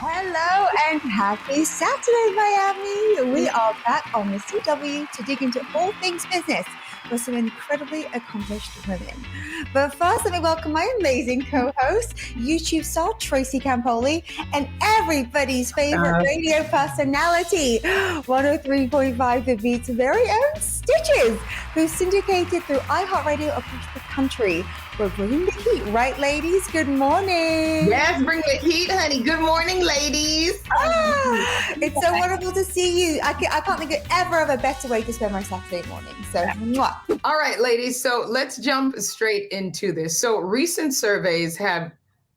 Hello and happy Saturday, Miami. We are back on the CW to dig into all things business with some incredibly accomplished women. But first, let me welcome my amazing co-host, YouTube star Tracy Campoli, and everybody's favorite radio personality, 103.5 The Beat's very own Stitches, who's syndicated through iHeartRadio across the country. We're bringing the heat, right, ladies? Good morning. Yes, bring the heat, honey. Good morning, ladies. It's so wonderful to see you. I can't think of ever of a better way to spend my Saturday morning. So, mwah. All right, ladies. So let's jump straight into this. So recent surveys have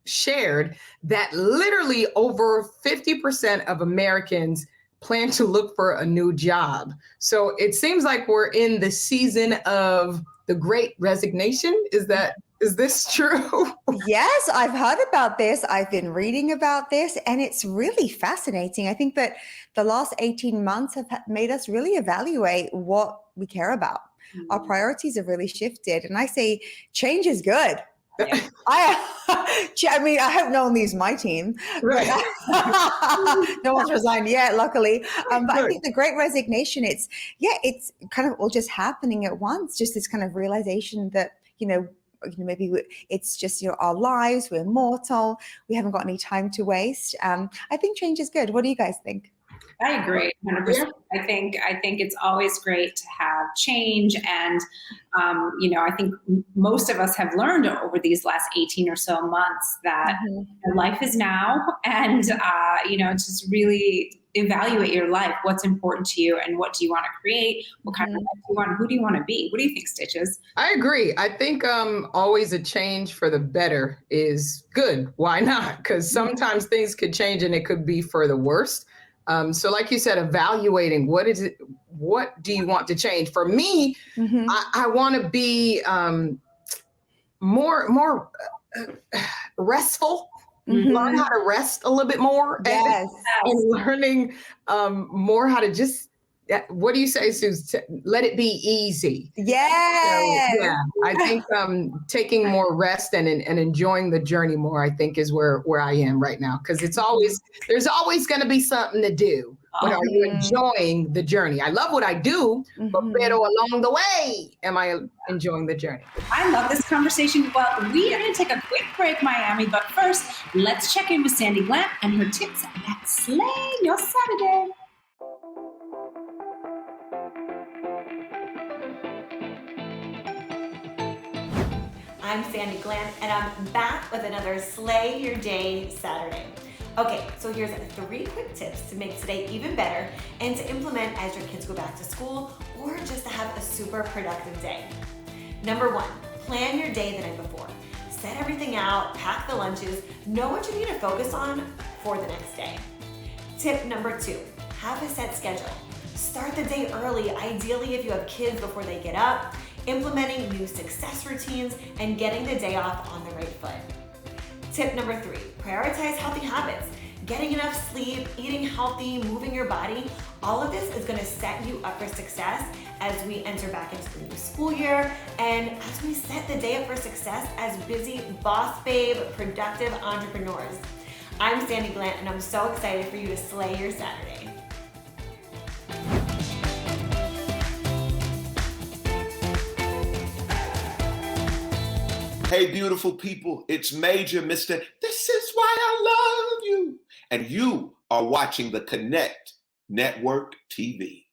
shared that literally over 50% of Americans plan to look for a new job. So it seems like we're in the season of the Great Resignation. Is this true? Yes, I've heard about this. I've been reading about this, and it's really fascinating. I think that the last 18 months have made us really evaluate what we care about. Our priorities have really shifted, and I say change is good. Yeah. I mean, I hope no one leaves my team. Right. No one's resigned yet, luckily. But I think the Great Resignation, it's kind of all just happening at once. Just this kind of realization that, maybe it's just, our lives, we're mortal, we haven't got any time to waste. I think change is good. What do you guys think? I agree, 100%. I think it's always great to have change, and I think most of us have learned over these last 18 or so months that life is now, and just really evaluate your life. What's important to you, and what do you want to create? What kind of life do you want? Who do you want to be? What do you think, Stitches? I agree. I think always a change for the better is good. Why not? Because sometimes things could change and it could be for the worst. So like you said, evaluating what do you want to change? For me, I want to be more restful, learn how to rest a little bit more, and learning more how to just, what do you say, Suze? Let it be easy. Yes. So, I think taking more rest and enjoying the journey more, I think, is where I am right now. Because there's always going to be something to do. But are you enjoying the journey? I love what I do, but along the way, am I enjoying the journey? I love this conversation. Well, we are going to take a quick break, Miami. But first, let's check in with Sandy Glant and her tips that slay your Saturday. I'm Sandy Glant, and I'm back with another Slay Your Day Saturday. Okay, so here's 3 quick tips to make today even better and to implement as your kids go back to school or just to have a super productive day. Number 1, plan your day the night before. Set everything out, pack the lunches, know what you need to focus on for the next day. Tip number 2, have a set schedule. Start the day early, ideally if you have kids before they get up, implementing new success routines, and getting the day off on the right foot. Tip number 3, prioritize healthy habits. Getting enough sleep, eating healthy, moving your body, all of this is going to set you up for success as we enter back into the new school year and as we set the day up for success as busy boss babe, productive entrepreneurs. I'm Sandy Glant, and I'm so excited for you to slay your Saturday. Hey, beautiful people, it's Major Mr. This is why I love you. And you are watching the Connect Network TV.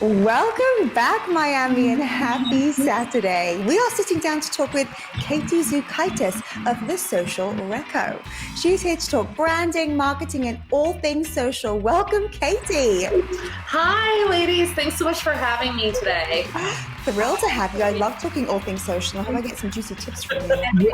Welcome back, Miami, and happy Saturday. We are sitting down to talk with Kati Zukatis of The Social Reco. She's here to talk branding, marketing, and all things social. Welcome, Kati. Hi, ladies. Thanks so much for having me today. Thrilled to have you. I love talking all things social. I hope I get some juicy tips from you.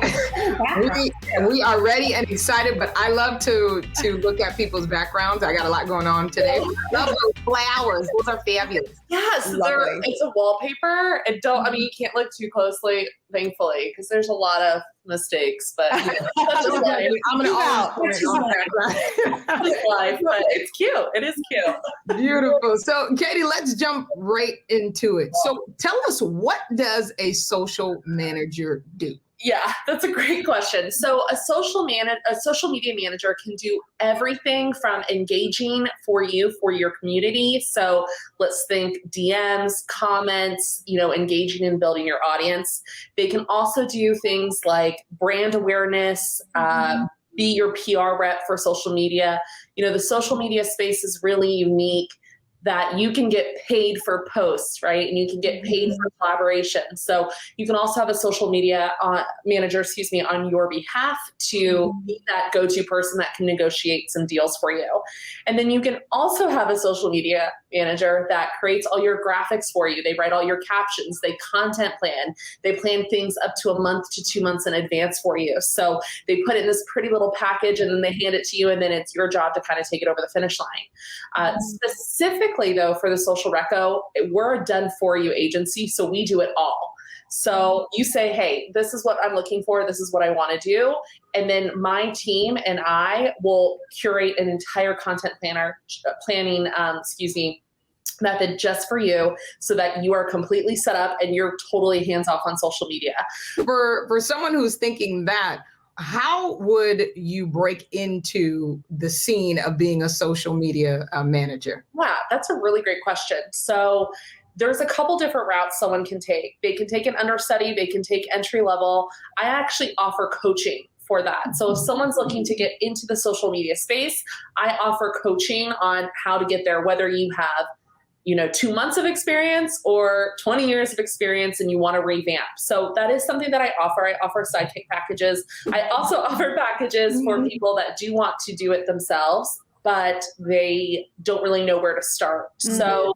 We are ready and excited, but I love to look at people's backgrounds. I got a lot going on today. I love those flowers. Those are fabulous. Yes, it's a wallpaper. You can't look too closely, thankfully, because there's a lot of mistakes, but I'm going to life, but it's cute. It is cute. Beautiful. So, Katie, let's jump right into it. So, tell us, what does a social manager do? Yeah, that's a great question. So a social media manager can do everything from engaging for you, for your community. So let's think DMs, comments, engaging and building your audience. They can also do things like brand awareness, be your PR rep for social media. The social media space is really unique that you can get paid for posts, right? And you can get paid for collaboration. So you can also have a social media manager, on your behalf to be that go-to person that can negotiate some deals for you. And then you can also have a social media manager that creates all your graphics for you. They write all your captions, they content plan, they plan things up to a month to 2 months in advance for you. So they put it in this pretty little package and then they hand it to you, and then it's your job to kind of take it over the finish line. Specifically though, for the social reco, we're a done for you agency. So we do it all. So you say, hey, this is what I'm looking for. This is what I want to do. And then my team and I will curate an entire content planning method just for you, so that you are completely set up and you're totally hands off on social media. For someone who's thinking that, how would you break into the scene of being a social media manager? Wow, that's a really great question. So there's a couple different routes someone can take. They can take an understudy, they can take entry level. I actually offer coaching for that. So if someone's looking to get into the social media space, I offer coaching on how to get there, whether you have 2 months of experience or 20 years of experience and you want to revamp. So that is something that I offer. I offer sidekick packages. I also offer packages for people that do want to do it themselves, but they don't really know where to start. So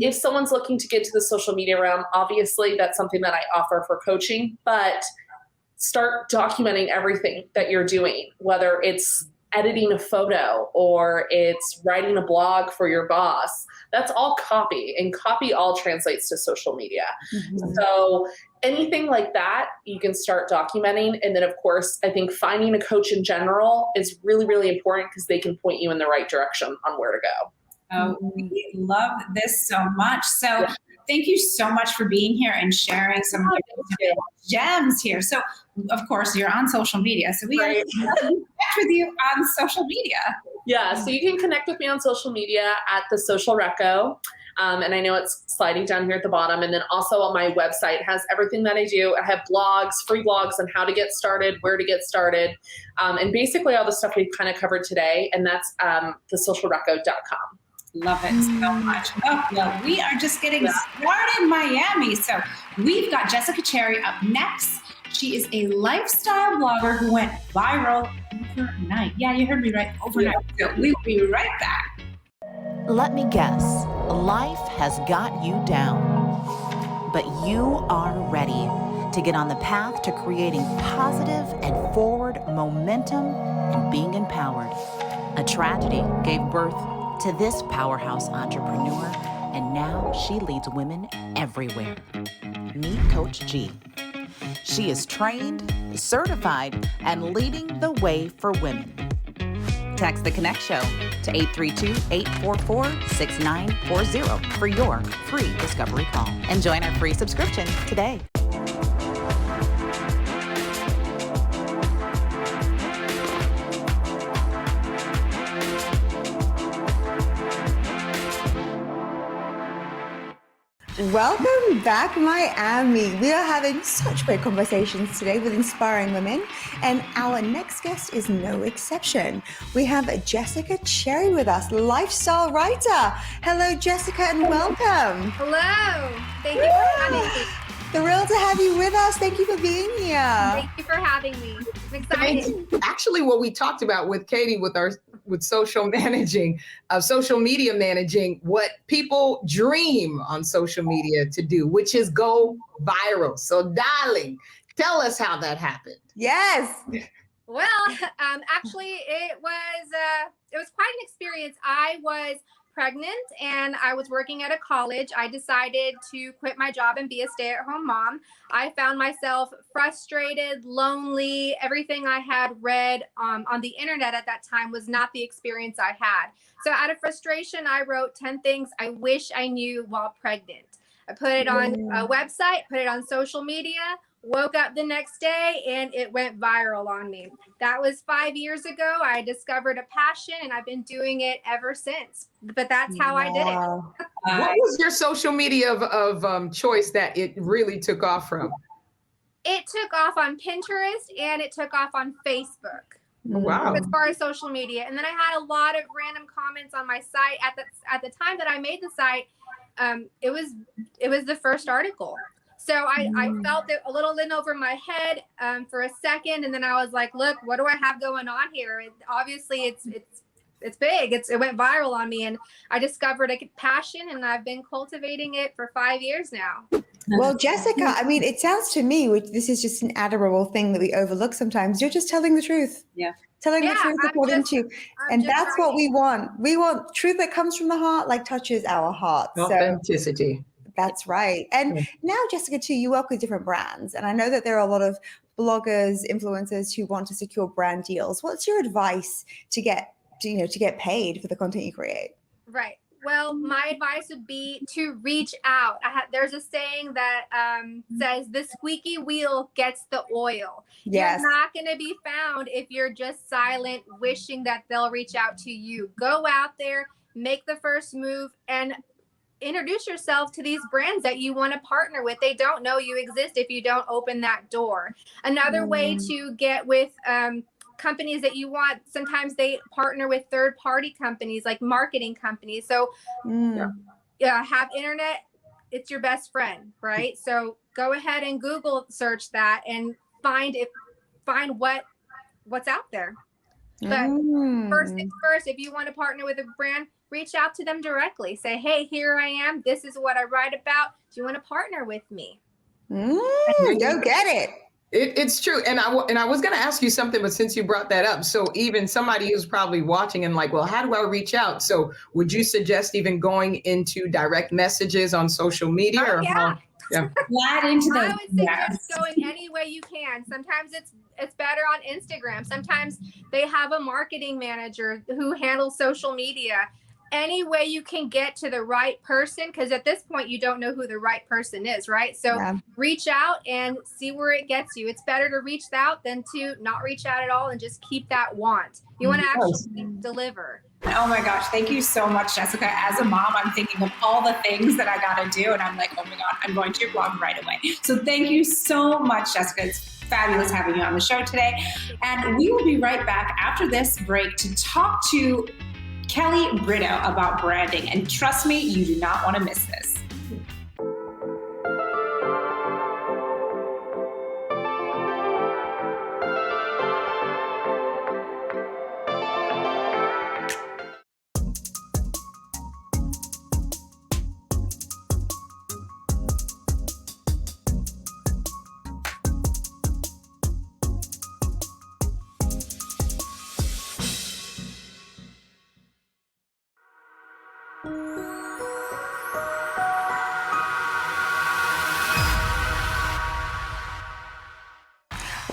if someone's looking to get to the social media realm, obviously that's something that I offer for coaching, but start documenting everything that you're doing, whether it's editing a photo or it's writing a blog for your boss. That's all copy, and copy all translates to social media. So anything like that, you can start documenting. And then of course, I think finding a coach in general is really, really important, because they can point you in the right direction on where to go. Oh, we love this so much. So thank you so much for being here and sharing some gems here. So of course you're on social media. So we have to connect with you on social media. Yeah, so you can connect with me on social media at The Social Reco. And I know it's sliding down here at the bottom. And then also on my website has everything that I do. I have blogs, free blogs on how to get started, where to get started, and basically all the stuff we've kind of covered today. And that's thesocialreco.com. Love it so much. Oh, well, we are just getting started in Miami. So we've got Jessica Cherry up next. She is a lifestyle blogger who went viral overnight. Yeah, you heard me right, overnight. So we will be right back. Let me guess, life has got you down, but you are ready to get on the path to creating positive and forward momentum and being empowered. A tragedy gave birth to this powerhouse entrepreneur, and now she leads women everywhere. Meet Coach G. She is trained, certified, and leading the way for women. Text the Connect Show to 832-844-6940 for your free discovery call. And join our free subscription today. Welcome back, Miami. We are having such great conversations today with inspiring women, and our next guest is no exception. We have Jessica Cherry with us, lifestyle writer. Hello, Jessica, and welcome. Hello. Thank you for having me. Thrilled to have you with us. Thank you for being here. Thank you for having me. I'm excited. Actually, what we talked about with Katie with social media managing, what people dream on social media to do, which is go viral. So darling, tell us how that happened. Yes. Well, actually it was quite an experience. I was pregnant and I was working at a college. I decided to quit my job and be a stay-at-home mom. I found myself frustrated, lonely. Everything I had read on the internet at that time was not the experience I had. So out of frustration, I wrote 10 things I wish I knew while pregnant. I put it on a website, put it on social media. woke up the next day and it went viral on me. That was 5 years ago. I discovered a passion and I've been doing it ever since. But that's how I did it. What was your social media of choice that it really took off from? It took off on Pinterest and it took off on Facebook. Wow. As far as social media. And then I had a lot of random comments on my site. At the time that I made the site, it was the first article. So I felt it a little in over my head for a second, and then I was like, "Look, what do I have going on here?" Obviously, it's big. It went viral on me, and I discovered a passion, and I've been cultivating it for 5 years now. Well, Jessica, I mean, it sounds to me, this is just an admirable thing that we overlook sometimes. You're just telling the truth. Yeah. Telling the truth according to you. And that's what we want. We want truth that comes from the heart, like touches our hearts. Authenticity. That's right. And now, Jessica, too, you work with different brands. And I know that there are a lot of bloggers, influencers who want to secure brand deals. What's your advice to get paid for the content you create? Right. Well, my advice would be to reach out. There's a saying that says the squeaky wheel gets the oil. Yes. You're not going to be found if you're just silent, wishing that they'll reach out to you. Go out there, make the first move, and introduce yourself to these brands that you want to partner with. They don't know you exist if you don't open that door. Another way to get with companies that you want, sometimes they partner with third-party companies like marketing companies. So have internet, it's your best friend, right? So go ahead and Google search that and find what's out there. But first things first, if you want to partner with a brand, reach out to them directly. Say, hey, here I am. This is what I write about. Do you want to partner with me? Go get it. It's true. And I was going to ask you something, but since you brought that up, so even somebody who's probably watching and like, well, how do I reach out? So would you suggest even going into direct messages on social media? Yeah. Glad into I would suggest going any way you can. Sometimes it's better on Instagram. Sometimes they have a marketing manager who handles social media. Any way you can get to the right person, because at this point you don't know who the right person is, right? So reach out and see where it gets you. It's better to reach out than to not reach out at all and just keep that want. You want to actually deliver. Oh my gosh, thank you so much, Jessica. As a mom, I'm thinking of all the things that I got to do, and I'm like, oh my God, I'm going to your blog right away. So thank you so much, Jessica. It's fabulous having you on the show today. And we will be right back after this break to talk to Kelly Brito about branding. And trust me, you do not want to miss this.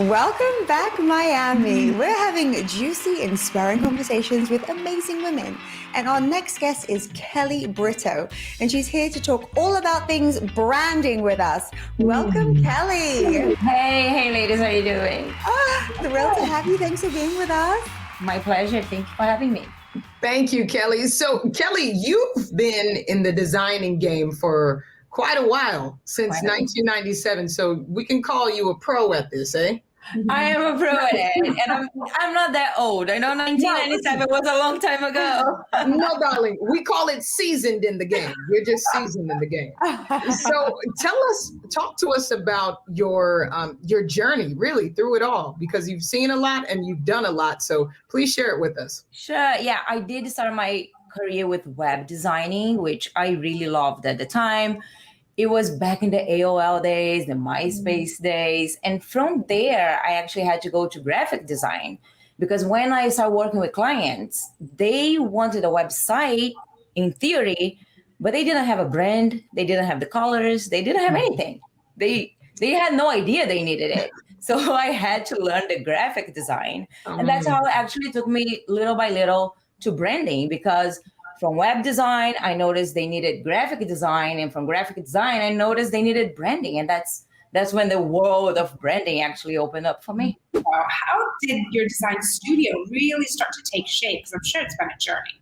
Welcome back, Miami. We're having juicy, inspiring conversations with amazing women. And our next guest is Kelly Brito, and she's here to talk all about things branding with us. Welcome, Kelly. Hey, ladies, how are you doing? Thrilled to have you. Thanks for being with us. My pleasure. Thank you for having me. Thank you, Kelly. So, Kelly, you've been in the designing game for quite a while, since 1997. So we can call you a pro at this, eh? I am a pro at it, and I'm not that old. I know 1997 was a long time ago. No, darling, we call it seasoned in the game. You're just seasoned in the game. So talk to us about your journey, really, through it all, because you've seen a lot and you've done a lot. So please share it with us. Sure. Yeah, I did start my career with web designing, which I really loved at the time. It was back in the AOL days, the MySpace days. And from there, I actually had to go to graphic design, because when I started working with clients, they wanted a website in theory, but they didn't have a brand. They didn't have the colors. They didn't have anything. They had no idea they needed it. So I had to learn the graphic design. And that's how it actually took me little by little to branding, because from web design, I noticed they needed graphic design. And from graphic design, I noticed they needed branding. And that's that's when the world of branding actually opened up for me. How did your design studio really start to take shape? Because I'm sure it's been a journey.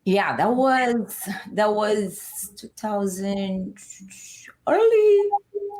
Yeah, that was 2000, early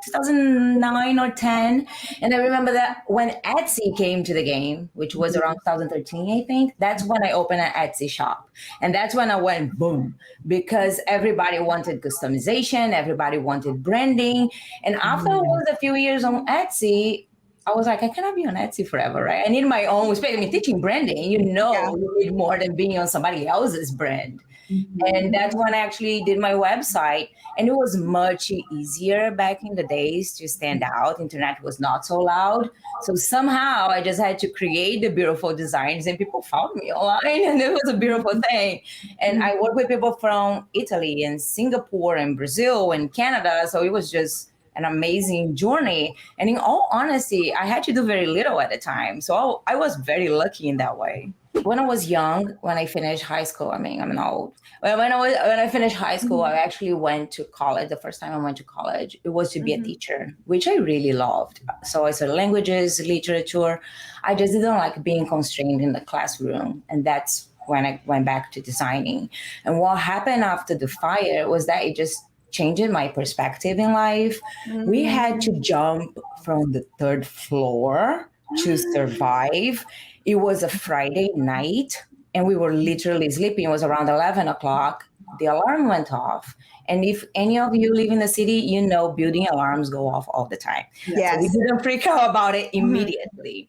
2009 or 10. And I remember that when Etsy came to the game, which was around 2013, I think, that's when I opened an Etsy shop. And that's when I went boom, because everybody wanted customization, everybody wanted branding. And after a few years on Etsy, I was like, I cannot be on Etsy forever, right? I need my own space. I mean, teaching branding, you need more than being on somebody else's brand. And that's when I actually did my website. And it was much easier back in the days to stand out. Internet was not so loud. So somehow I just had to create the beautiful designs and people found me online, and it was a beautiful thing. And I work with people from Italy and Singapore and Brazil and Canada. So it was just an amazing journey. And in all honesty, I had to do very little at the time. So I was very lucky in that way. When I was young, when I finished high school, I mean, I'm old. When I finished high school, I actually went to college. The first time I went to college, it was to be a teacher, which I really loved. So I studied languages, literature. I just didn't like being constrained in the classroom. And that's when I went back to designing. And what happened after the fire was that it just changed my perspective in life. We had to jump from the 3rd floor to survive. It was a Friday night and we were literally sleeping. It was around 11 o'clock. The alarm went off. And if any of you live in the city, you know building alarms go off all the time. Yes. So we didn't freak out about it immediately.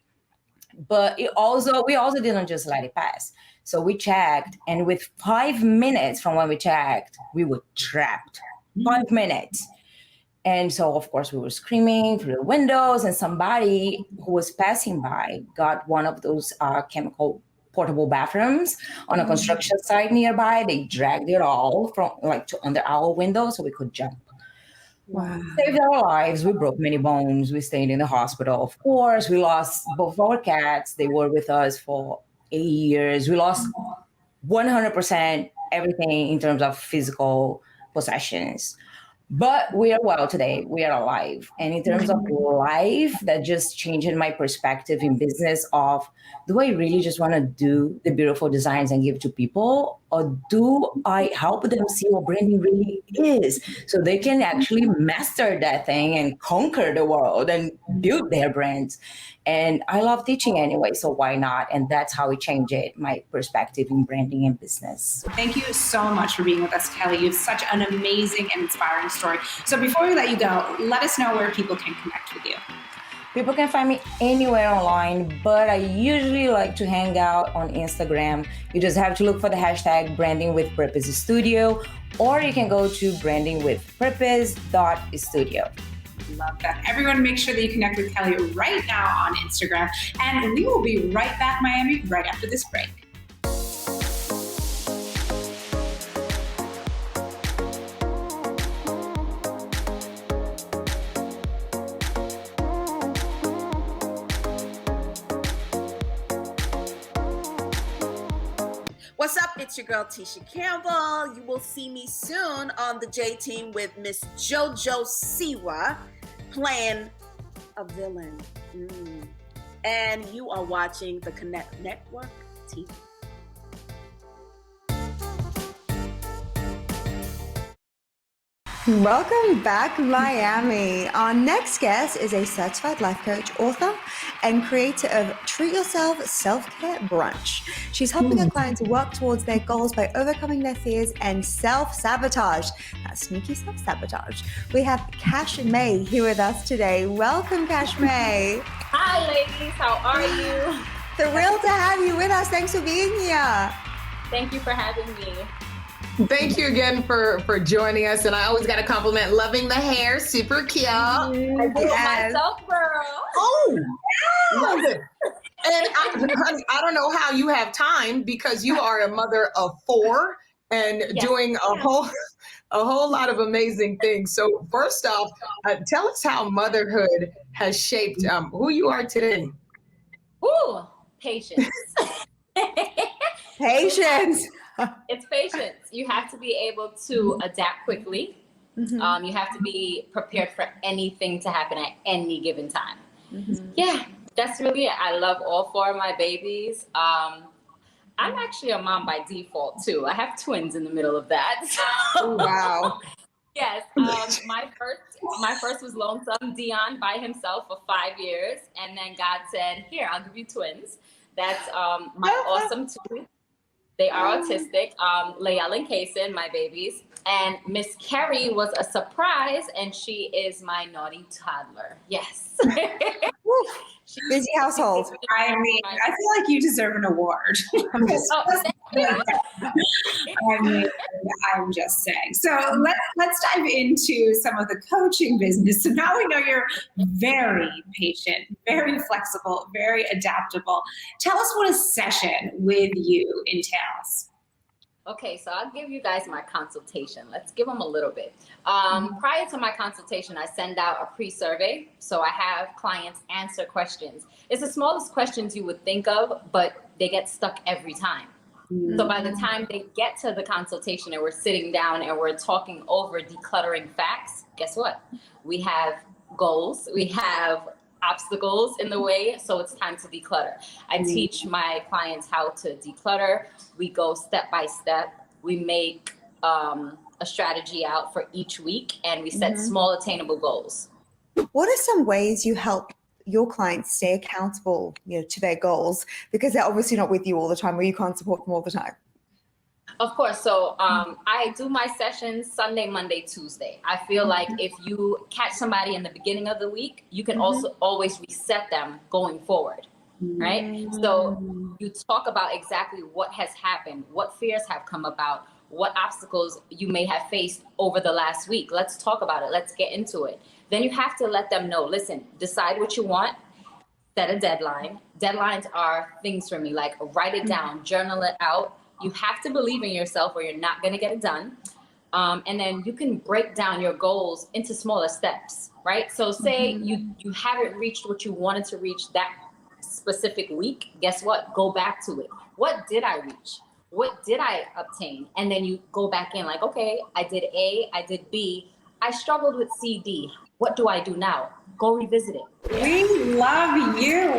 But we also didn't just let it pass. So we checked, and with 5 minutes from when we checked, we were trapped. 5 minutes. And so, of course, we were screaming through the windows, and somebody who was passing by got one of those chemical portable bathrooms on a construction site nearby. They dragged it all from to under our window so we could jump. Wow. Saved our lives. We broke many bones. We stayed in the hospital. Of course, we lost both our cats. They were with us for 8 years. We lost 100% everything in terms of physical possessions. But we are well today. We are alive. And in terms of life, that just changed my perspective in business of, do I really just want to do the beautiful designs and give to people? Or do I help them see what branding really is so they can actually master that thing and conquer the world and build their brands? And I love teaching anyway, so why not? And that's how it changed my perspective in branding and business. Thank you so much for being with us, Kelly. You have such an amazing and inspiring story. So before we let you go, let us know where people can connect with you. People can find me anywhere online, but I usually like to hang out on Instagram. You just have to look for the hashtag Branding with Purpose Studio, or you can go to brandingwithpurpose.studio. Love that. Everyone, make sure that you connect with Kelly right now on Instagram. And we will be right back, Miami, right after this break. What's up? It's your girl, Tisha Campbell. You will see me soon on the J Team with Miss JoJo Siwa playing a villain. And you are watching the Connect Network TV. Welcome back, Miami. Our next guest is a certified life coach, author, and creator of Treat Yourself Selfcare Brunch. She's helping her clients work towards their goals by overcoming their fears and self-sabotage. That sneaky self-sabotage. We have Cashme here with us today. Welcome, Cashme. Hi, ladies. How are you? Thrilled to have you with us. Thanks for being here. Thank you for having me. Thank you again for joining us. And I always got a compliment. Loving the hair. Super cute. I do it myself, girl. Oh, love it. And I don't know how you have time, because you are a mother of 4 and doing a whole lot of amazing things. So first off, tell us how motherhood has shaped who you are today. Ooh, patience. Patience. It's patience. You have to be able to adapt quickly. You have to be prepared for anything to happen at any given time. Yeah, that's really it. I love all 4 of my babies. I'm actually a mom by default too. I have twins in the middle of that. So, Wow. yes, my first was lonesome Dion by himself for 5 years, and then God said, "Here, I'll give you twins." That's my awesome two. They are autistic. Layel and Kaysen, my babies, and Miss Kerry was a surprise, and she is my naughty toddler. Yes. Busy household. I mean, I feel like you deserve an award. I'm just, I'm just saying. So let's dive into some of the coaching business. So now we know you're very patient, very flexible, very adaptable. Tell us what a session with you entails. Okay, so I'll give you guys my consultation. Let's give them a little bit. Prior to my consultation, I send out a pre-survey. So I have clients answer questions. It's the smallest questions you would think of, but they get stuck every time. So by the time they get to the consultation and we're sitting down and we're talking over decluttering facts, guess what? We have goals, we have obstacles in the way, so it's time to declutter. I teach my clients how to declutter. We go step by step. We make a strategy out for each week, and we set small attainable goals. What are some ways you help your clients stay accountable, to their goals? Because they're obviously not with you all the time, or you can't support them all the time. Of course. So I do my sessions Sunday, Monday, Tuesday. I feel like if you catch somebody in the beginning of the week, you can also always reset them going forward, right? So you talk about exactly what has happened, what fears have come about, what obstacles you may have faced over the last week. Let's talk about it. Let's get into it. Then you have to let them know, listen, decide what you want, set a deadline. Deadlines are things for me, like write it down, journal it out. You have to believe in yourself or you're not going to get it done. And then you can break down your goals into smaller steps, right? So say you haven't reached what you wanted to reach that specific week. Guess what? Go back to it. What did I reach? What did I obtain? And then you go back in like, okay, I did A, I did B. I struggled with C, D. What do I do now? Go revisit it. We love you.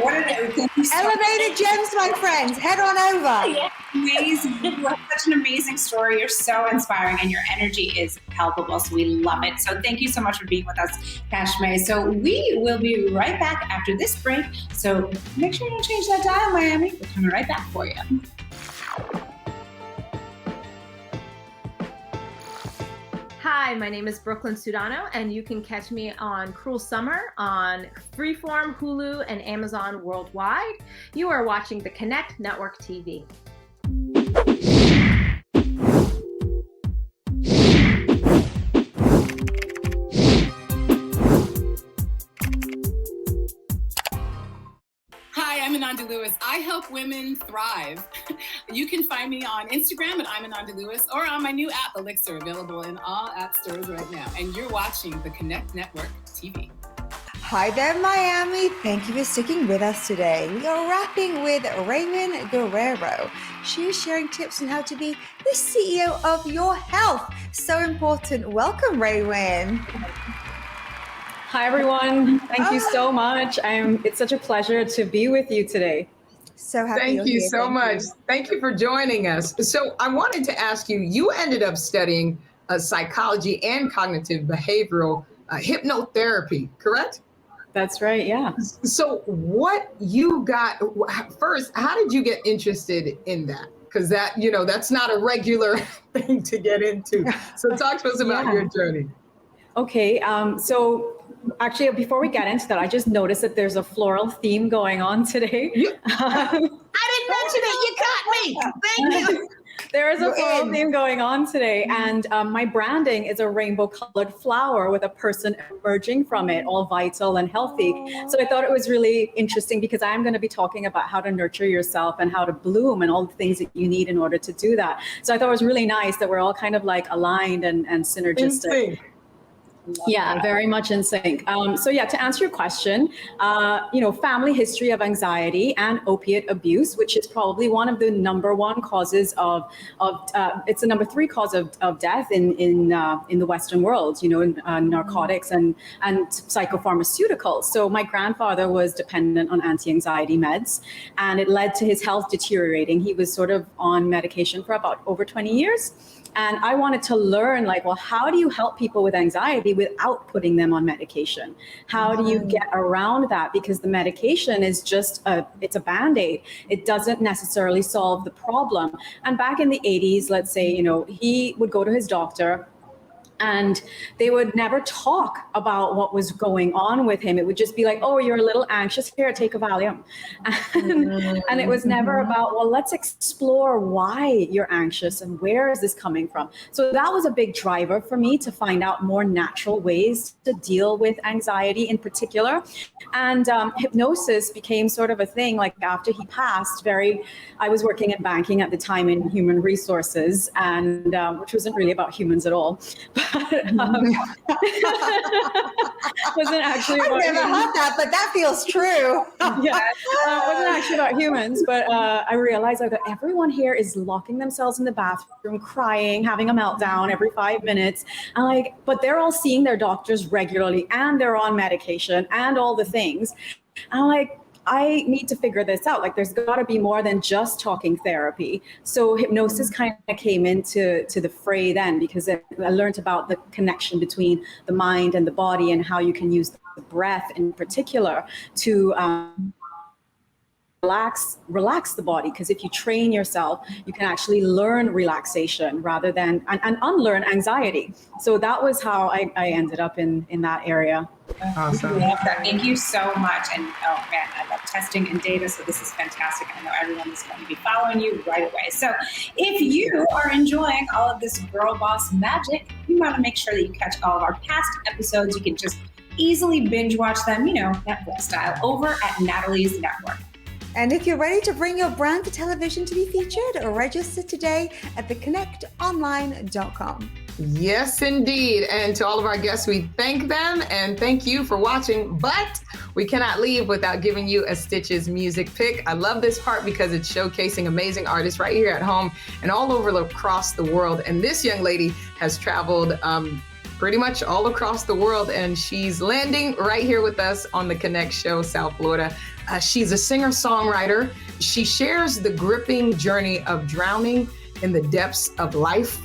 Elevated gems, my friends. Head on over. Yeah. Amazing. You have such an amazing story. You're so inspiring and your energy is palpable. So we love it. So thank you so much for being with us, Cashme. So we will be right back after this break. So make sure you don't change that dial, Miami. We're coming right back for you. Hi, my name is Brooklyn Sudano, and you can catch me on Cruel Summer on Freeform, Hulu, and Amazon worldwide. You are watching the Connect Network TV. Hi, I'm Ananda Lewis. I help women thrive. You can find me on Instagram at I'm Ananda Lewis or on my new app, Elixir, available in all app stores right now. And you're watching the Connect Network TV. Hi there, Miami. Thank you for sticking with us today. We are wrapping with Raewyn Guerrero. She's sharing tips on how to be the CEO of your health. So important. Welcome, Raewyn. Hi, everyone. Thank you so much. It's such a pleasure to be with you today. So happy. Thank you so much. Thank you for joining us. So I wanted to ask you, you ended up studying psychology and cognitive behavioral hypnotherapy, correct? That's right, yeah. So what you got, first, how did you get interested in that? Because that's not a regular thing to get into. So talk to us about your journey. Okay, so actually, before we get into that, I just noticed that there's a floral theme going on today. I didn't mention it. You caught me. Thank you. There is a floral theme going on today, and my branding is a rainbow-colored flower with a person emerging from it, all vital and healthy. So I thought it was really interesting because I'm going to be talking about how to nurture yourself and how to bloom and all the things that you need in order to do that. So I thought it was really nice that we're all kind of like aligned and synergistic. Yeah, very much in sync. So yeah, to answer your question, family history of anxiety and opiate abuse, which is probably one of the number one causes it's the number 3 cause of death in the Western world, in narcotics and psychopharmaceuticals. So my grandfather was dependent on anti-anxiety meds, and it led to his health deteriorating. He was sort of on medication for about over 20 years. And I wanted to learn, how do you help people with anxiety without putting them on medication? How do you get around that? Because the medication is it's a Band-Aid. It doesn't necessarily solve the problem. And back in the 80s, let's say, he would go to his doctor, and they would never talk about what was going on with him. It would just be like, oh, you're a little anxious, here, take a Valium. And it was never about, well, let's explore why you're anxious and where is this coming from. So that was a big driver for me to find out more natural ways to deal with anxiety in particular. And hypnosis became sort of a thing. Like after he passed, I was working in banking at the time in human resources, and which wasn't really about humans at all. Wasn't actually about I've never heard that, but that feels true. Yeah, wasn't actually about humans, but I realized that everyone here is locking themselves in the bathroom, crying, having a meltdown every 5 minutes. And but they're all seeing their doctors regularly, and they're on medication and all the things. And I'm like, I need to figure this out. There's got to be more than just talking therapy. So hypnosis kind of came into the fray then, because I learned about the connection between the mind and the body, and how you can use the breath in particular to relax the body. Because if you train yourself, you can actually learn relaxation rather than and unlearn anxiety. So that was how I ended up in that area. Awesome. I love that. Thank you so much. And oh man, I love testing and data. So this is fantastic. I know everyone is going to be following you right away. So if you are enjoying all of this girl boss magic, you want to make sure that you catch all of our past episodes. You can just easily binge watch them, Netflix style, over at Natalie's Network. And if you're ready to bring your brand to television to be featured, register today at theconnectonline.com. Yes, indeed. And to all of our guests, we thank them and thank you for watching. But we cannot leave without giving you a Stitches music pick. I love this part because it's showcasing amazing artists right here at home and all over across the world. And this young lady has traveled pretty much all across the world, and she's landing right here with us on the Connect Show, South Florida. She's a singer-songwriter. She shares the gripping journey of drowning in the depths of life,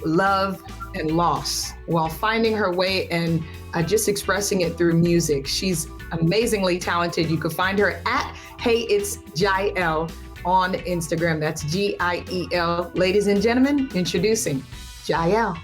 love, and loss while finding her way and just expressing it through music. She's amazingly talented. You can find her at Hey It's Jael on Instagram. That's Giel. Ladies and gentlemen, introducing Jael.